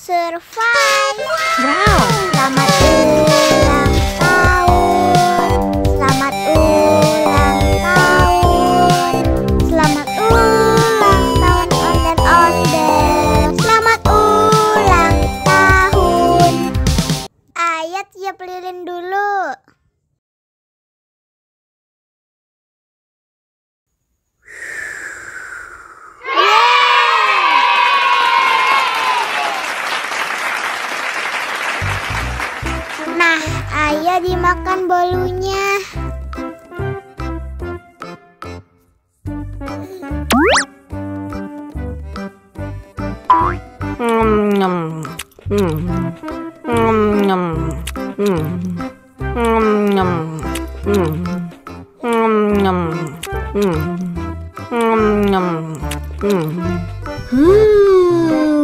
survive. Wow. Selamat ulang tahun. Selamat ulang tahun. Selamat ulang tahun onde-onde. Selamat ulang tahun. Ayat tiup lilin dulu. Nah, ayah dimakan bolunya.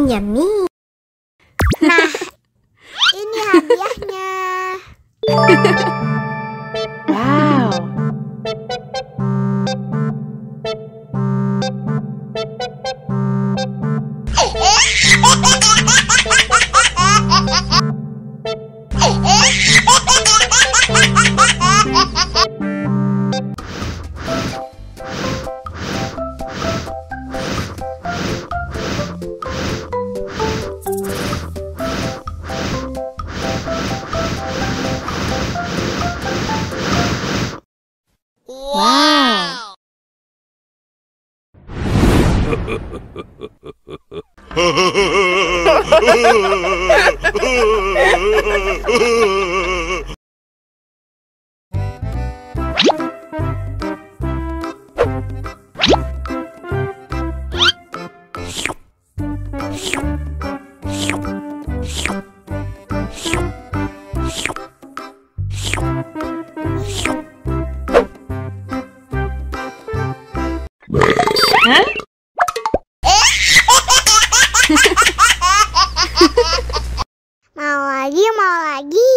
Yummy. Nah, ini hadiahnya. Wow. Wow. Hah? Mau lagi, mau lagi.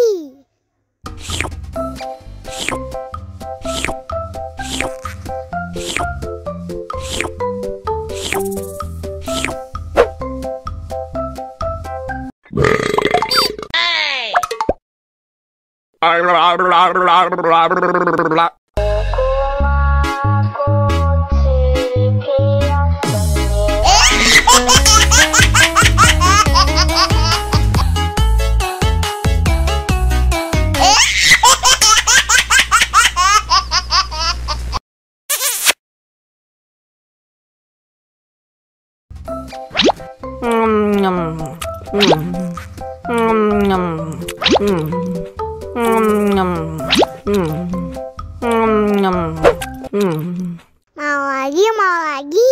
Mau lagi, mau lagi.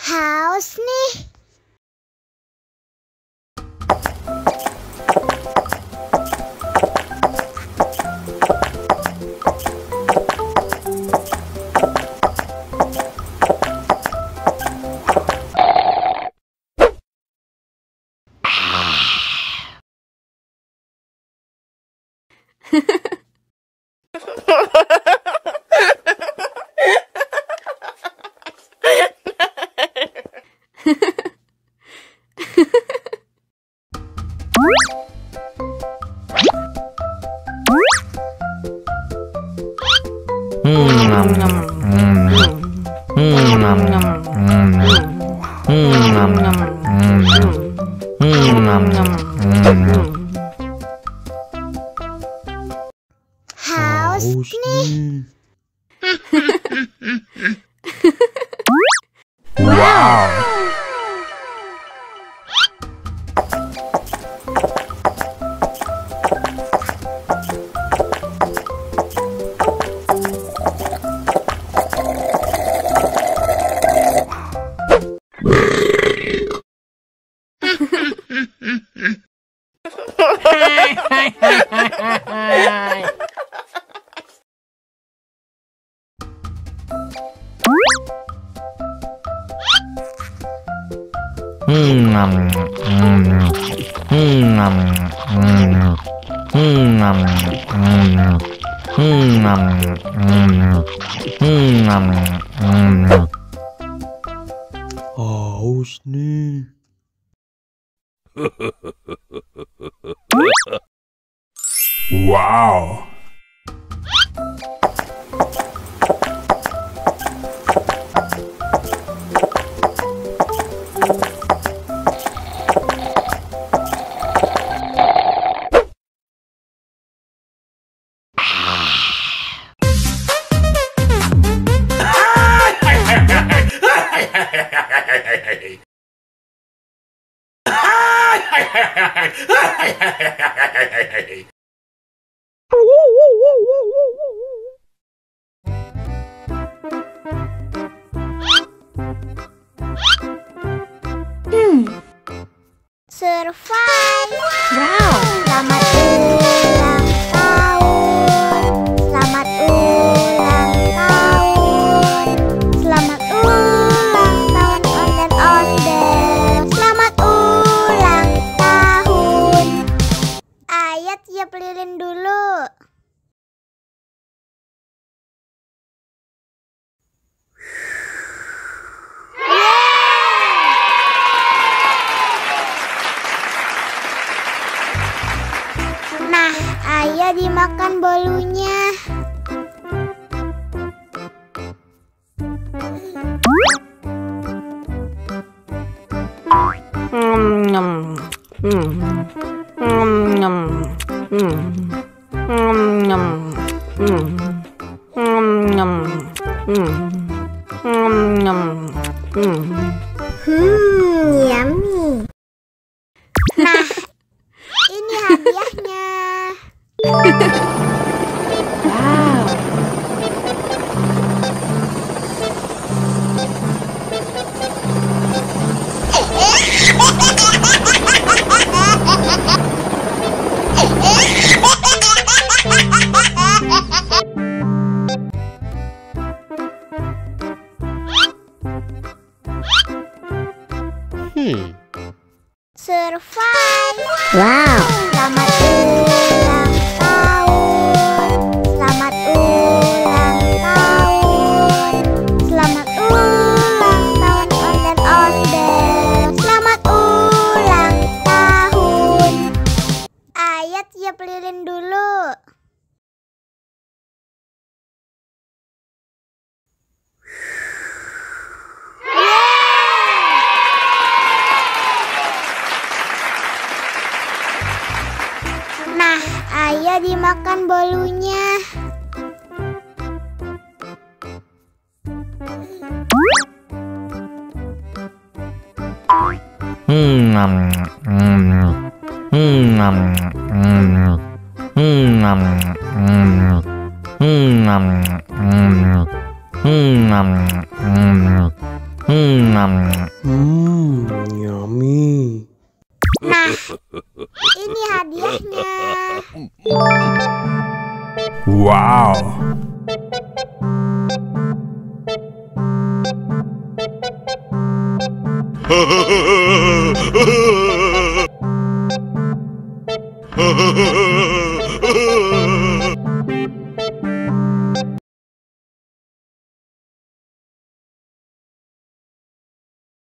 Haus nih. Haus nih. Wow. Haus nih. Wow. Survive. Wow. Selamat ulang tahun. Selamat ulang tahun. Selamat ulang tahun Onden-Onden. Selamat ulang tahun. Ayat tiup lilin dulu. Nah, ayah dimakan bolunya. Yummy. Nah, ini hadiahnya. Wow. Survive. Wow. Selamat ulang tahun. Selamat ulang tahun. Selamat ulang tahun Onden-Onden. Selamat ulang tahun. Ayat tiup lilin dulu. Nah, ayah dimakan bolunya. Yummy. Nah, ini hadiahnya. Wow.